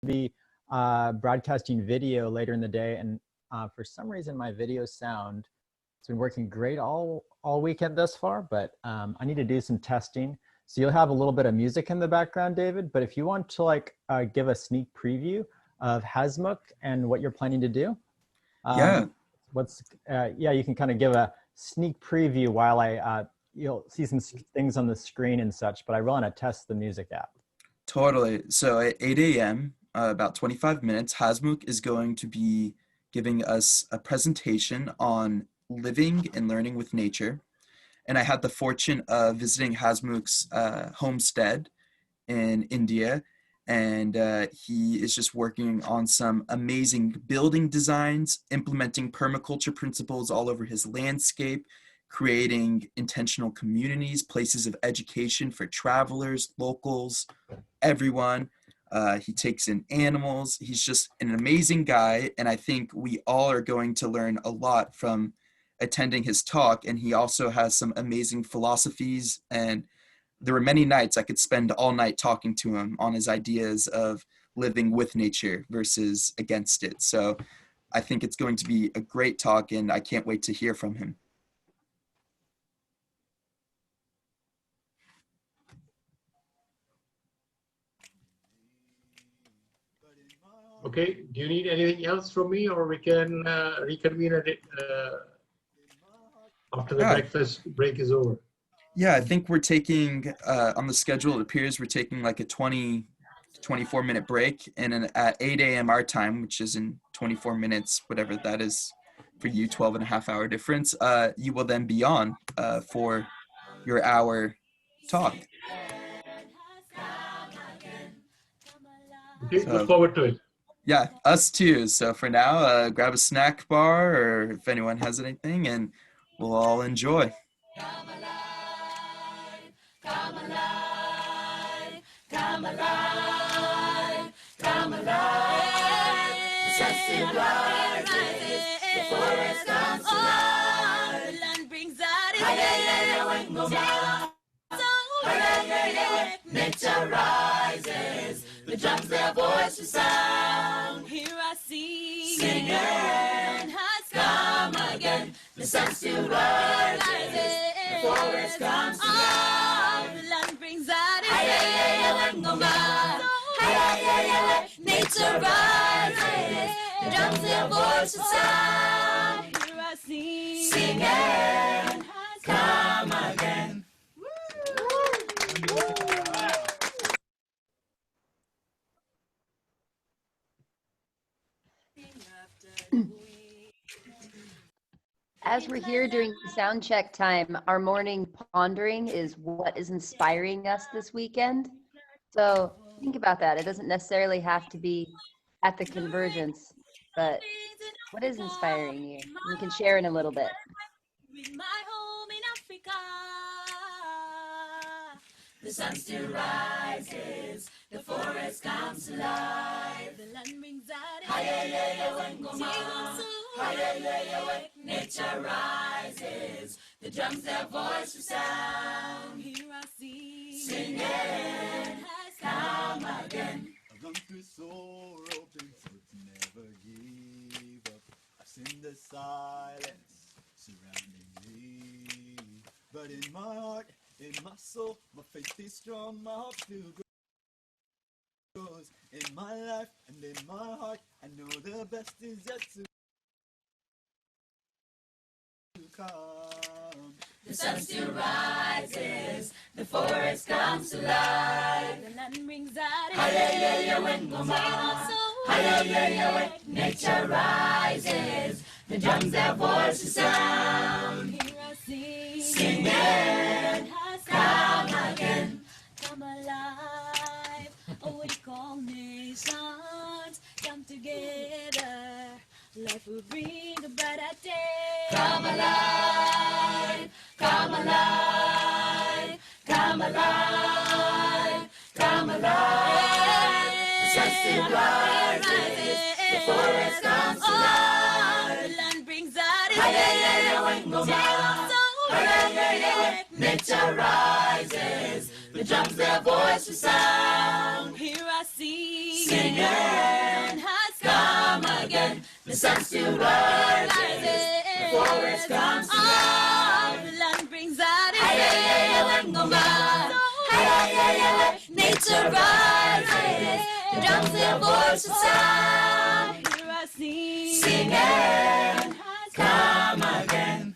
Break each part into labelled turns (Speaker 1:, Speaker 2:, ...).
Speaker 1: be broadcasting video later in the day, and for some reason my video sound has been working great all weekend thus far, but I need to do some testing. So you'll have a little bit of music in the background, David, but if you want to like give a sneak preview of Hasmukh and what you're planning to do,
Speaker 2: yeah,
Speaker 1: you can kind of give a sneak preview while you'll see some things on the screen and such, but I want to test the music app.
Speaker 2: totally. So at 8 a.m., about 25 minutes, Hasmukh is going to be giving us a presentation on living and learning with nature. And I had the fortune of visiting Hasmukh's homestead in India. And he is just working on some amazing building designs, implementing permaculture principles all over his landscape, creating intentional communities, places of education for travelers, locals, everyone. He takes in animals. He's just an amazing guy. And I think we all are going to learn a lot from attending his talk. And he also has some amazing philosophies, and there were many nights I could spend all night talking to him on his ideas of living with nature versus against it. So I think it's going to be a great talk, and I can't wait to hear from him.
Speaker 3: Okay, do you need anything else from me, or we can reconvene at it after the breakfast break is over?
Speaker 2: Yeah, I think we're taking, on the schedule, it appears we're taking like a 24-minute break, and then at 8 a.m. our time, which is in 24 minutes, whatever that is for you, 12 and a half hour difference, you will then be on for your hour talk.
Speaker 3: Okay, so, look forward to it.
Speaker 2: Yeah, us too. So for now, grab a snack bar, or if anyone has anything, and we'll all enjoy.
Speaker 4: Come alive, come alive, come alive, come alive. The sun still rises, the forest comes alive. The land brings out its nature rises, the drums their voices sound. Here I see singing has come again. The sun still rises, the forest comes alive. The land brings out its nature rises, the drums their voices sound. Here I see singing has come again.
Speaker 5: As we're here during sound check time, our morning pondering is what is inspiring us this weekend. So think about that. It doesn't necessarily have to be at the convergence, but what is inspiring you? You can share in a little bit.
Speaker 4: The sun still rises, the forest comes alive. The land brings out nature rises, the drums their voices sound. Here I see singing has come again.
Speaker 6: I've run through sorrow, been told to never give up. I've seen the silence surrounding me, but in my heart, in my soul, my faith is strong, my heart still grows. In my life and in my heart, I know the best is yet to come.
Speaker 4: The sun still rises, the forest comes alive. The land rings out nature rises, the drums their voices sound. Here I see singing come again, come alive. Oh, we call nations come together. Life will bring a brighter day. Come alive, come alive, come alive, come alive. The sun still rises, the forest comes alive. The land brings out its nature rises, the drums their voices sound. Here I see see. Singing has come again. The sun still rises. The forest comes on. The land brings out its nature rises. The drums their voice of sound. Here I sing. Singing has come again.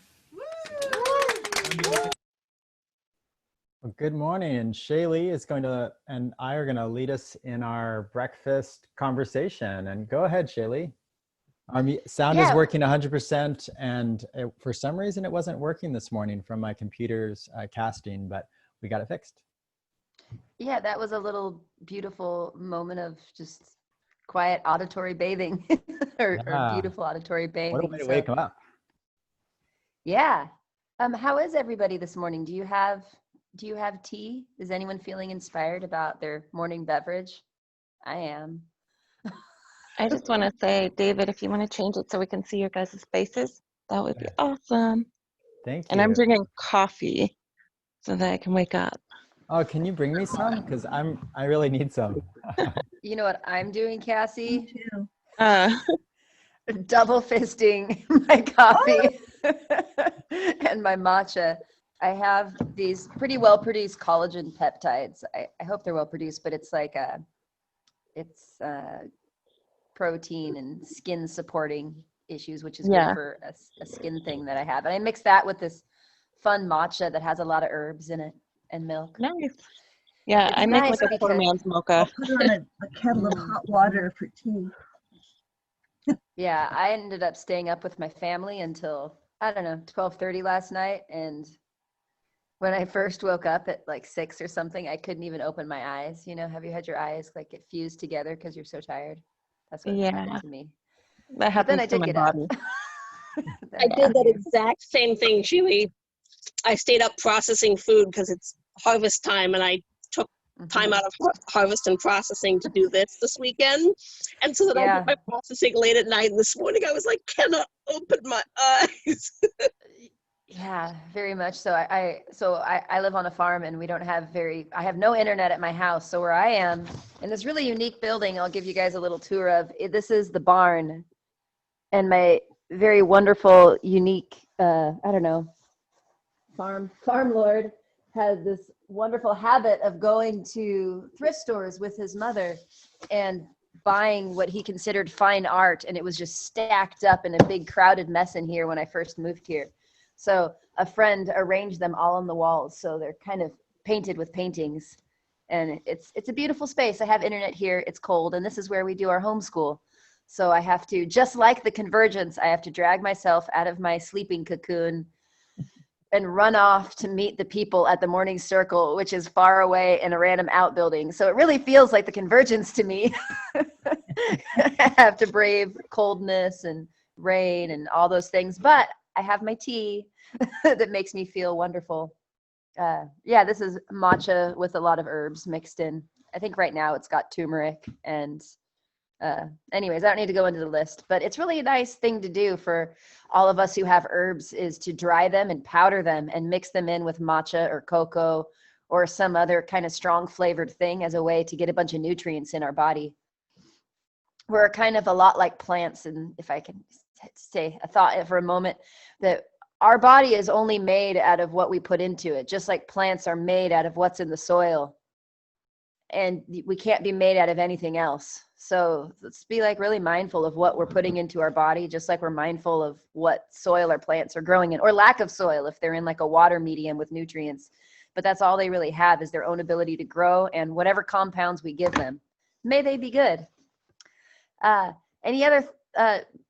Speaker 1: Well, good morning, and Shaylee is going to, and I are going to lead us in our breakfast conversation. And go ahead, Shaylee. Sound is
Speaker 5: Yeah.
Speaker 1: working 100%, and for some reason it wasn't working this morning from my computer's casting, but we got it fixed.
Speaker 5: Yeah, that was a little beautiful moment of just quiet auditory bathing or
Speaker 1: Yeah.
Speaker 5: beautiful auditory bathing.
Speaker 1: What a way to
Speaker 5: So,
Speaker 1: wake them up.
Speaker 5: yeah. How is everybody this morning? Do you have tea? Is anyone feeling inspired about their morning beverage? I am.
Speaker 7: I just want to say, David, if you want to change it so we can see your guys' faces, that would be awesome.
Speaker 1: Thank you.
Speaker 7: And I'm drinking coffee so that I can wake up.
Speaker 1: Oh, can you bring me some? Because I really need some.
Speaker 5: You know what I'm doing, Cassie?
Speaker 7: Uh,
Speaker 5: Double fisting my coffee and my matcha. I have these pretty well produced collagen peptides. I hope they're well produced, but it's like it's protein and skin supporting issues, which is
Speaker 7: Yeah.
Speaker 5: good for a skin thing that I have. And I mix that with this fun matcha that has a lot of herbs in it and milk.
Speaker 7: nice. Yeah,
Speaker 5: It's
Speaker 7: I make
Speaker 5: nice
Speaker 7: like a poor
Speaker 5: because-
Speaker 7: man's
Speaker 8: I'll
Speaker 7: mocha.
Speaker 8: put on a kettle of hot water for tea.
Speaker 5: Yeah, I ended up staying up with my family until, I don't know, 12:30 last night. And when I first woke up at like 6 or something, I couldn't even open my eyes. You know, have you had your eyes like get fused together because you're so tired? That's what
Speaker 7: Yeah.
Speaker 5: happened to me.
Speaker 7: That
Speaker 5: But then
Speaker 7: happens
Speaker 5: I
Speaker 7: to
Speaker 5: did
Speaker 7: my
Speaker 5: get up.
Speaker 7: body.
Speaker 5: Then
Speaker 9: I did that exact same thing, Sheely. I stayed up processing food because it's harvest time, and I took time out of harvest and processing to do this weekend. And so then I
Speaker 5: Yeah.
Speaker 9: did my processing late at night, and this morning I was like, cannot open my eyes.
Speaker 5: Yeah, very much so. I live on a farm and we don't have I have no internet at my house. So where I am in this really unique building, I'll give you guys a little tour of. This is the barn, and my very wonderful, unique, I don't know, farm lord has this wonderful habit of going to thrift stores with his mother and buying what he considered fine art, and it was just stacked up in a big crowded mess in here when I first moved here. So a friend arranged them all on the walls, so they're kind of painted with paintings, and it's a beautiful space. I have internet here. It's cold, and this is where we do our homeschool. So I have to, just like the Convergence, I have to drag myself out of my sleeping cocoon and run off to meet the people at the morning circle, which is far away in a random outbuilding. So it really feels like the Convergence to me. I have to brave coldness and rain and all those things, but I have my tea that makes me feel wonderful. Yeah, this is matcha with a lot of herbs mixed in. I think right now it's got turmeric and anyways, I don't need to go into the list, but it's really a nice thing to do for all of us who have herbs, is to dry them and powder them and mix them in with matcha or cocoa or some other kind of strong flavored thing as a way to get a bunch of nutrients in our body. We're kind of a lot like plants, and if I can say a thought for a moment, that our body is only made out of what we put into it, just like plants are made out of what's in the soil. And we can't be made out of anything else. So let's be like really mindful of what we're putting into our body, just like we're mindful of what soil our plants are growing in, or lack of soil if they're in like a water medium with nutrients. But that's all they really have, is their own ability to grow, and whatever compounds we give them, may they be good. Any other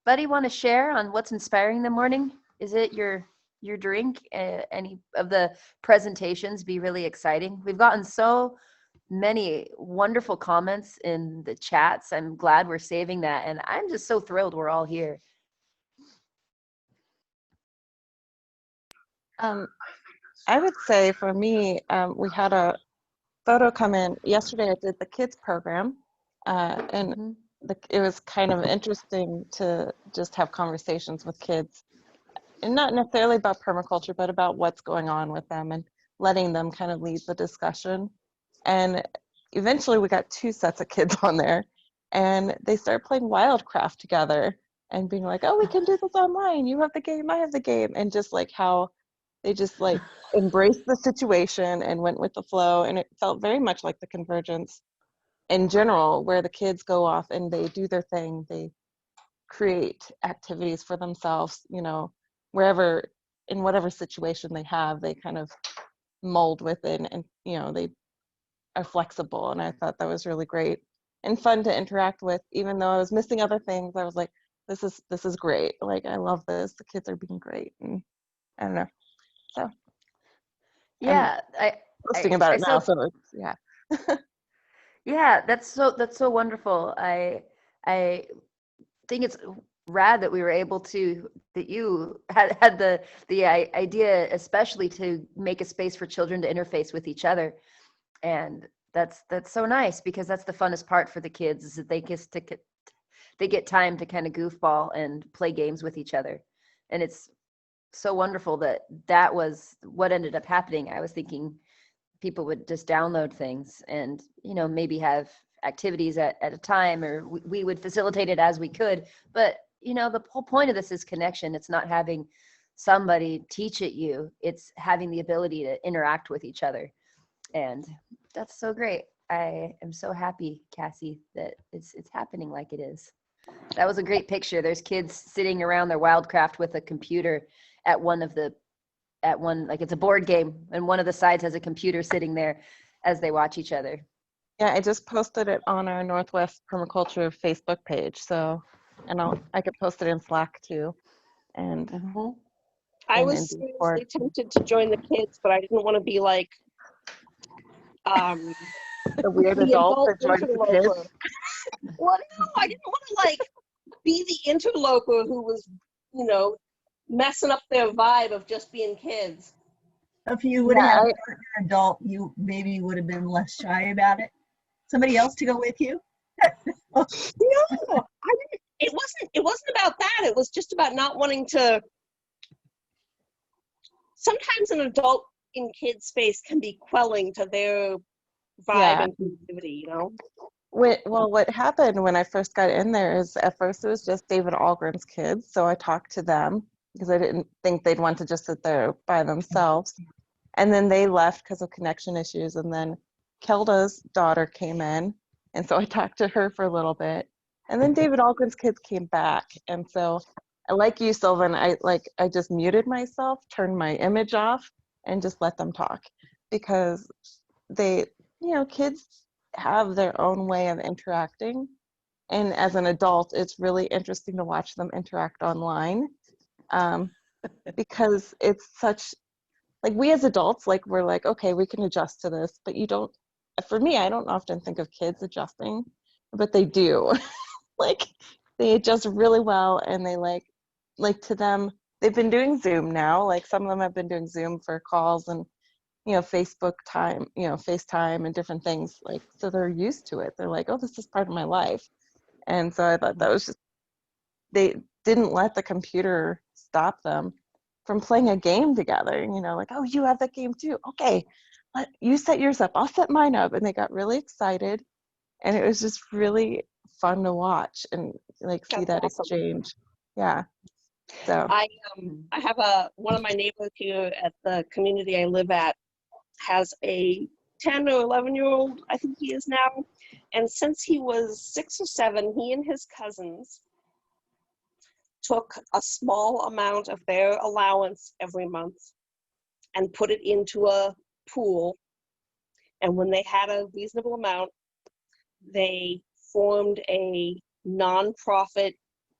Speaker 5: buddy want to share on what's inspiring the morning? Is it your drink? Any of the presentations be really exciting? We've gotten so many wonderful comments in the chats. I'm glad we're saving that, and I'm just so thrilled we're all here.
Speaker 7: I would say for me, we had a photo come in yesterday. I did the kids program, and it was kind of interesting to just have conversations with kids, and not necessarily about permaculture, but about what's going on with them and letting them kind of lead the discussion. And eventually we got 2 sets of kids on there, and they started playing Wildcraft together and being like, oh, we can do this online. You have the game, I have the game. And just like how they just like embraced the situation and went with the flow. And it felt very much like the Convergence in general, where the kids go off and they do their thing. They create activities for themselves, you know, wherever, in whatever situation they have, they kind of mold within, and, you know, they are flexible. And I thought that was really great and fun to interact with. Even though I was missing other things, I was like, this is great. Like, I love this. The kids are being great. And I don't know. So
Speaker 5: Yeah,
Speaker 7: I'm posting about
Speaker 5: I
Speaker 7: it now.
Speaker 5: so
Speaker 7: So it's, yeah.
Speaker 5: yeah, that's so wonderful. I think it's rad that we were able to, that you had the idea, especially to make a space for children to interface with each other. And that's so nice, because that's the funnest part for the kids, is that they get time to kind of goofball and play games with each other. And it's so wonderful that that was what ended up happening. I was thinking people would just download things and, you know, maybe have activities at a time, or we would facilitate it as we could. But, you know, the whole point of this is connection. It's not having somebody teach it you. It's having the ability to interact with each other. And that's so great. I am so happy, Cassie, that it's happening like it is. That was a great picture. There's kids sitting around their Wildcraft with a computer at one, like it's a board game, and one of the sides has a computer sitting there as they watch each other.
Speaker 7: Yeah, I just posted it on our Northwest Permaculture Facebook page. So, and I could post it in Slack too. And
Speaker 9: I
Speaker 7: in
Speaker 9: was
Speaker 7: Discord.
Speaker 9: seriously tempted to join the kids, but I didn't want to be like
Speaker 7: The weird
Speaker 9: the
Speaker 7: adult
Speaker 9: adult
Speaker 7: that joins the kids.
Speaker 9: interloper. Well, no, I didn't want to like be the interloper who was, you know, messing up their vibe of just being kids.
Speaker 8: If you would have had a partner adult, you maybe would have been less shy about it. Somebody else to go with you?
Speaker 9: No, I didn't. It wasn't about that. It was just about not wanting to. Sometimes an adult in kids space can be quelling to their vibe and creativity, you know?
Speaker 7: What happened when I first got in there is, at first it was just David Algren's kids. So I talked to them because I didn't think they'd want to just sit there by themselves. And then they left because of connection issues. And then Kelda's daughter came in. And so I talked to her for a little bit. And then David Algren's kids came back. And so, like you, Sylvan, I just muted myself, turned my image off, and just let them talk, because they, you know, kids have their own way of interacting. And as an adult, it's really interesting to watch them interact online, because it's such, like, we as adults, like, we're like, okay, we can adjust to this, but you don't, for me, I don't often think of kids adjusting, but they do. Like, they adjust really well, and they like to them, they've been doing Zoom now. Like, some of them have been doing Zoom for calls and, you know, Facebook time, you know, FaceTime and different things. Like, so they're used to it. They're like, oh, this is part of my life. And so I thought that was just, they didn't let the computer stop them from playing a game together. You know, like, oh, you have that game too. Okay, you set yours up, I'll set mine up. And they got really excited. And it was just really fun to watch and like see that exchange. Yeah. So
Speaker 9: I have one of my neighbors here at the community I live at has a 10 or 11-year-old, I think he is now. And since he was 6 or 7, he and his cousins took a small amount of their allowance every month and put it into a pool. And when they had a reasonable amount, they formed a nonprofit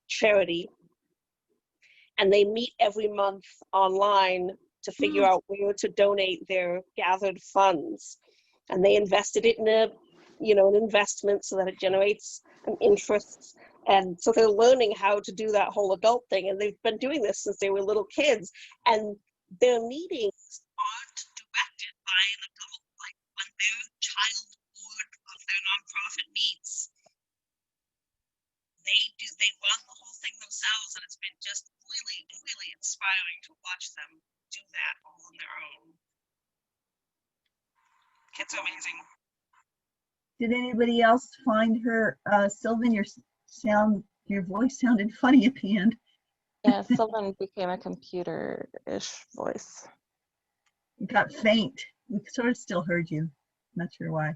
Speaker 9: charity, and they meet every month online to figure out where to donate their gathered funds. And they invested it in an investment so that it generates an interest. And so they're learning how to do that whole adult thing. And they've been doing this since they were little kids. And their meetings aren't directed by an adult. Like, when their child board of their nonprofit meets, they run the whole thing themselves, and it's been just really, really inspiring to watch them do that all on their own. Kids are amazing.
Speaker 8: Did anybody else find her? Sylvan, your voice sounded funny at the end.
Speaker 7: Yeah, Sylvan became a computer-ish voice.
Speaker 8: It got faint. We sort of still heard you. Not sure why.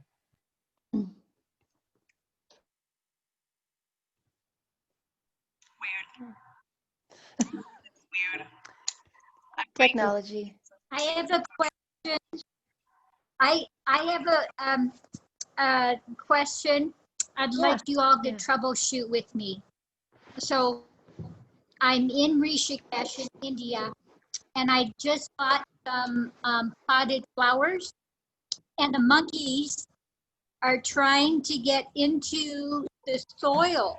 Speaker 5: Technology.
Speaker 10: I have a question. I have a question. I'd
Speaker 5: Yeah,
Speaker 10: like you all to
Speaker 5: yeah.
Speaker 10: troubleshoot with me. So I'm in Rishikesh in India, and I just bought some potted flowers, and the monkeys are trying to get into the soil.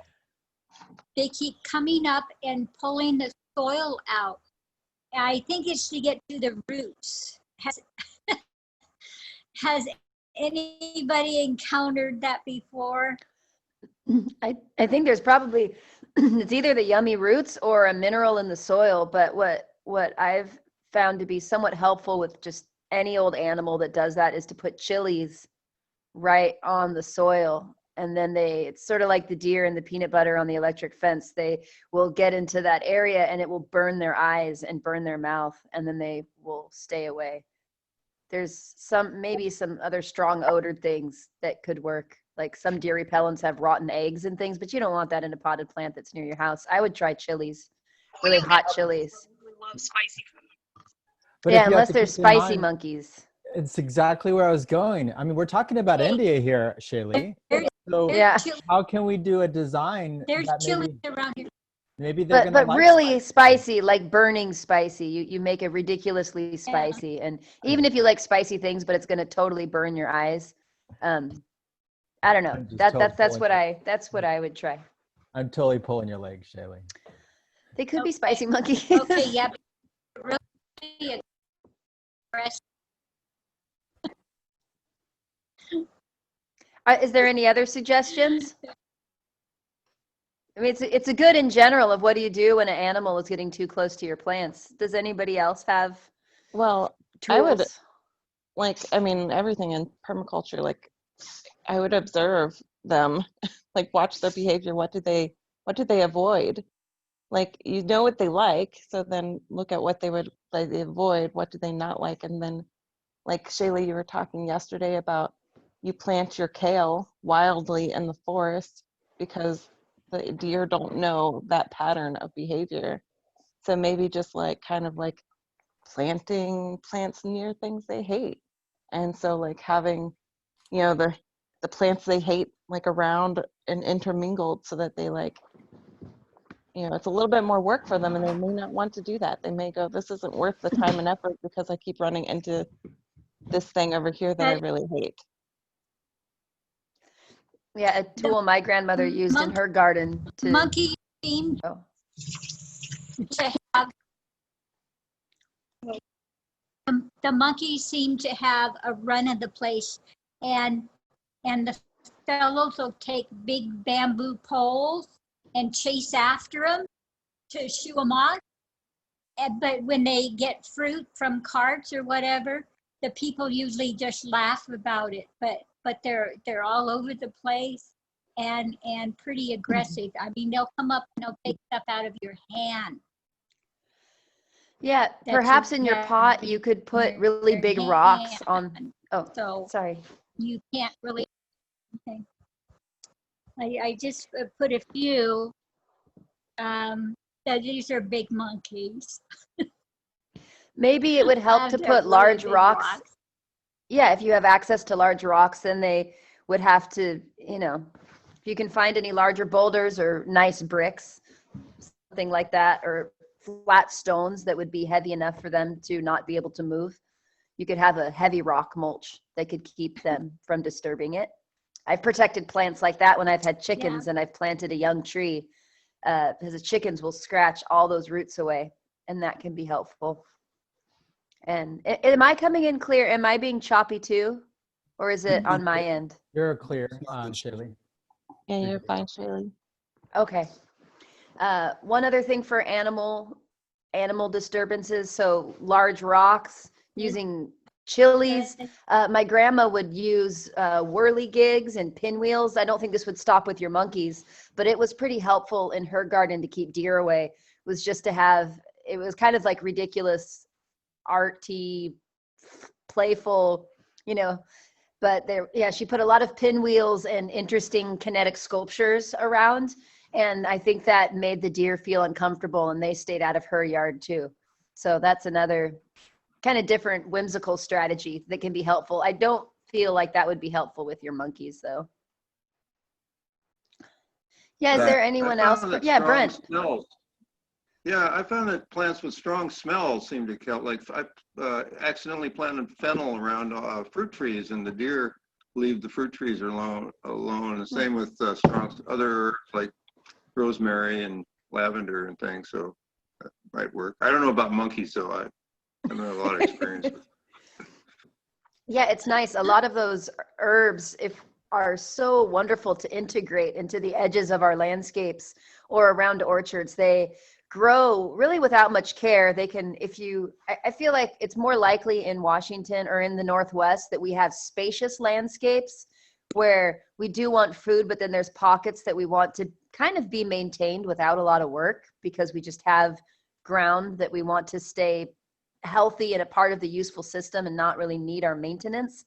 Speaker 10: They keep coming up and pulling the soil out. I think it's to get to the roots. Has anybody encountered that before?
Speaker 5: I think there's probably it's either the yummy roots or a mineral in the soil, but what I've found to be somewhat helpful with just any old animal that does that is to put chilies right on the soil, and then it's sort of like the deer and the peanut butter on the electric fence. They will get into that area and it will burn their eyes and burn their mouth, and then they will stay away. There's maybe some other strong odor things that could work. Like some deer repellents have rotten eggs and things, but you don't want that in a potted plant that's near your house. I would try chilies, really hot chilies.
Speaker 9: I love spicy food.
Speaker 1: But
Speaker 5: Yeah,
Speaker 1: if you have
Speaker 5: unless
Speaker 1: to
Speaker 5: there's
Speaker 1: keep in
Speaker 5: spicy
Speaker 1: mind-
Speaker 5: monkeys.
Speaker 1: It's exactly where I was going. I mean, we're talking about
Speaker 10: Hey.
Speaker 1: India here, Shaylee. So
Speaker 5: Yeah.
Speaker 1: how can we do a design
Speaker 10: There's
Speaker 1: that
Speaker 10: chili around here.
Speaker 1: maybe they're
Speaker 5: But
Speaker 1: gonna like
Speaker 5: really spicy, like burning spicy. You make it ridiculously spicy, and even if you like spicy things, but it's going to totally burn your eyes. I don't know.
Speaker 1: I'm just
Speaker 5: That's
Speaker 1: totally
Speaker 5: what I would try.
Speaker 1: I'm totally pulling your leg, Shaylee.
Speaker 5: They could be spicy monkeys.
Speaker 10: Okay, yeah. but Really aggressive.
Speaker 5: Is there any other suggestions? I mean, it's a good in general of what do you do when an animal is getting too close to your plants. Does anybody else have
Speaker 7: Well,
Speaker 5: tools?
Speaker 7: I would I mean, everything in permaculture, like I would observe them, like watch their behavior. What do they avoid? Like, you know what they like, so then look at what they avoid, what do they not like, and then, like Shaylee, you were talking yesterday about you plant your kale wildly in the forest because the deer don't know that pattern of behavior. So maybe just like kind of like planting plants near things they hate. And so like having, the plants they hate like around and intermingled so that they like, it's a little bit more work for them and they may not want to do that. They may go, this isn't worth the time and effort because I keep running into this thing over here that I really hate.
Speaker 5: Yeah, a tool my grandmother used in her garden to
Speaker 10: Monkeys seem
Speaker 5: Oh.
Speaker 10: to have the monkeys seem to have a run of the place, and the fellows will take big bamboo poles and chase after them to shoo them off. But when they get fruit from carts or whatever, the people usually just laugh about it. But they're all over the place and pretty aggressive. I mean, they'll come up and they'll take stuff out of your hand.
Speaker 5: Yeah,
Speaker 10: That
Speaker 5: perhaps
Speaker 10: you
Speaker 5: in your
Speaker 10: have
Speaker 5: pot
Speaker 10: in
Speaker 5: you could put
Speaker 10: your
Speaker 5: really big rocks on.
Speaker 10: hand.
Speaker 5: Oh,
Speaker 10: So
Speaker 5: sorry.
Speaker 10: you can't really. Okay. I just put a few. That these are big monkeys.
Speaker 5: Maybe it would help to
Speaker 10: They're
Speaker 5: put
Speaker 10: really
Speaker 5: large
Speaker 10: big
Speaker 5: rocks. Yeah, if you have access to large rocks, then they would have to, if you can find any larger boulders or nice bricks, something like that, or flat stones that would be heavy enough for them to not be able to move. You could have a heavy rock mulch that could keep them from disturbing it. I've protected plants like that when I've had chickens and I've planted a young tree because the chickens will scratch all those roots away, and that can be helpful. And am I coming in clear? Am I being choppy too? Or is it on my end?
Speaker 1: You're clear, Shaylee.
Speaker 7: Yeah, you're fine, Shaylee.
Speaker 5: Okay. One other thing for animal disturbances, so large rocks, using chilies. My grandma would use whirligigs and pinwheels. I don't think this would stop with your monkeys, but it was pretty helpful in her garden to keep deer away. It was just to have, it was kind of like ridiculous, arty, playful, you know, but there, yeah, she put a lot of pinwheels and interesting kinetic sculptures around. And I think that made the deer feel uncomfortable, and they stayed out of her yard too. So that's another kind of different whimsical strategy that can be helpful. I don't feel like that would be helpful with your monkeys though. Yeah, is
Speaker 2: That-
Speaker 5: there anyone else? Yeah, Brent.
Speaker 11: Smells. Yeah, I found that plants with strong smells seem to kill. Like I accidentally planted fennel around fruit trees, and the deer leave the fruit trees alone. And same with strong other herbs like rosemary and lavender and things. So that might work. I don't know about monkeys, though. I don't have a lot of experience with.
Speaker 5: Yeah, it's nice. A lot of those herbs are so wonderful to integrate into the edges of our landscapes or around orchards. They grow really without much care. They can, I feel like it's more likely in Washington or in the Northwest that we have spacious landscapes where we do want food, but then there's pockets that we want to kind of be maintained without a lot of work because we just have ground that we want to stay healthy and a part of the useful system and not really need our maintenance.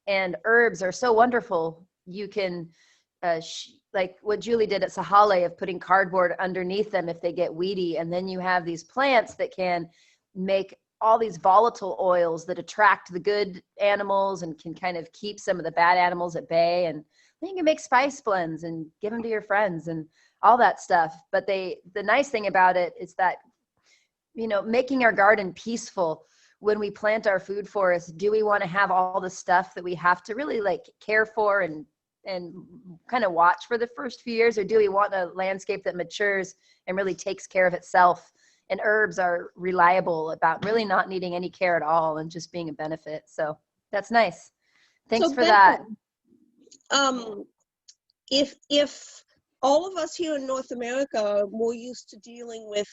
Speaker 5: And herbs are so wonderful. You can, like what Julie did at Sahale of putting cardboard underneath them if they get weedy. And then you have these plants that can make all these volatile oils that attract the good animals and can kind of keep some of the bad animals at bay. And then you can make spice blends and give them to your friends and all that stuff. But the nice thing about it is that, you know, making our garden peaceful. When we plant our food forest, do we want to have all the stuff that we have to really like care for and kind of watch for the first few years, or do we want a landscape that matures and really takes care of itself? And herbs are reliable about really not needing any care at all and just being a benefit. So that's nice. Thanks for that.
Speaker 9: If all of us here in North America are more used to dealing with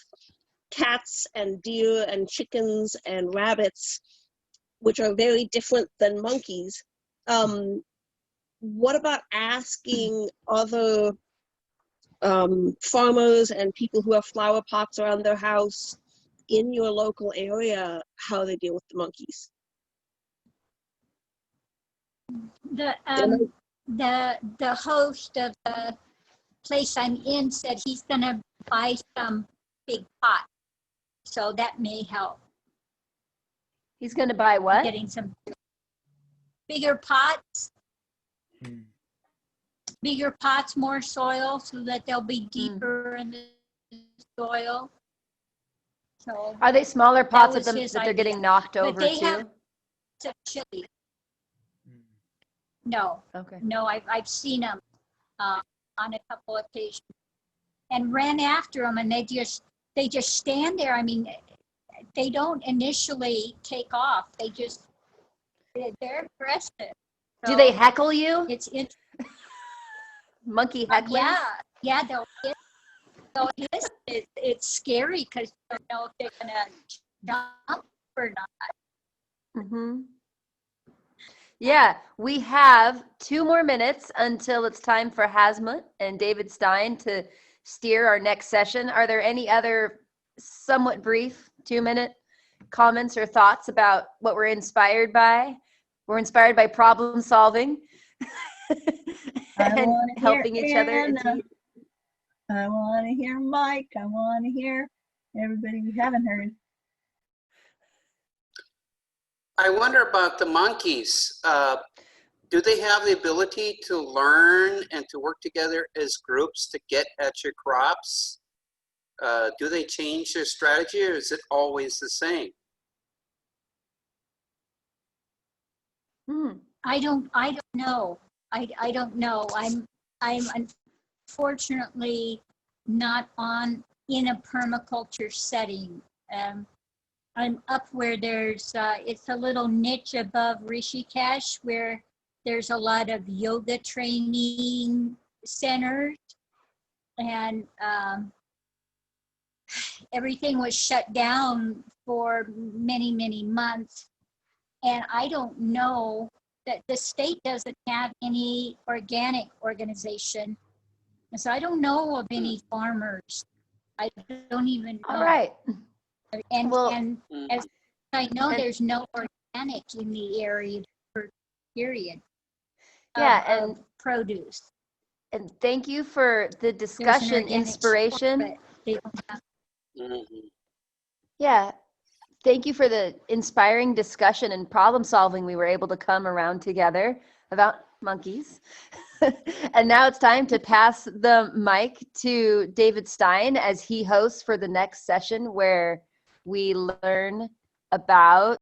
Speaker 9: cats and deer and chickens and rabbits, which are very different than monkeys, what about asking other farmers and people who have flower pots around their house in your local area how they deal with the monkeys?
Speaker 10: The host of the place I'm in said he's gonna buy some big pot, so that may help.
Speaker 5: He's gonna buy what?
Speaker 10: Getting some bigger pots. Bigger pots, more soil, so that they'll be deeper in the soil. So
Speaker 5: are they smaller pots
Speaker 10: was
Speaker 5: that
Speaker 10: his
Speaker 5: they're
Speaker 10: idea.
Speaker 5: getting knocked
Speaker 10: But
Speaker 5: over
Speaker 10: they
Speaker 5: too?
Speaker 10: have some chili. No,
Speaker 5: Okay.
Speaker 10: no, I've seen them on a couple of occasions, and ran after them, and they just stand there. I mean, they don't initially take off. They're aggressive.
Speaker 5: Do they
Speaker 10: So
Speaker 5: heckle you?
Speaker 10: It's
Speaker 5: Monkey heckling?
Speaker 10: yeah, they'll hiss. It's scary because you don't know if they're gonna jump or not.
Speaker 5: Mm-hmm. Yeah, we have 2 more minutes until it's time for Hazmut and David Stein to steer our next session. Are there any other somewhat brief 2-minute comments or thoughts about what we're inspired by? We're inspired by problem solving and helping each other.
Speaker 8: Anna. I want to hear Mike. I want to hear everybody we haven't heard.
Speaker 12: I wonder about the monkeys. Do they have the ability to learn and to work together as groups to get at your crops? Do they change their strategy, or is it always the same?
Speaker 10: I don't know. I don't know. I'm unfortunately not in a permaculture setting. I'm up where there's it's a little niche above Rishikesh where there's a lot of yoga training centers, and everything was shut down for many months. And I don't know that the state doesn't have any organic organization. And so I don't know of any farmers. I don't even know.
Speaker 5: All right.
Speaker 10: And,
Speaker 5: Well-
Speaker 10: and as I know,
Speaker 5: And-
Speaker 10: there's no organic in the area, period.
Speaker 5: Yeah,
Speaker 10: of
Speaker 5: and
Speaker 10: produce.
Speaker 5: and thank you for the
Speaker 10: There's an
Speaker 5: discussion,
Speaker 10: organic store,
Speaker 5: inspiration.
Speaker 10: but they don't have-
Speaker 12: Mhm.
Speaker 5: Yeah. Thank you for the inspiring discussion and problem solving we were able to come around together about monkeys. And now it's time to pass the mic to David Stein as he hosts for the next session where we learn about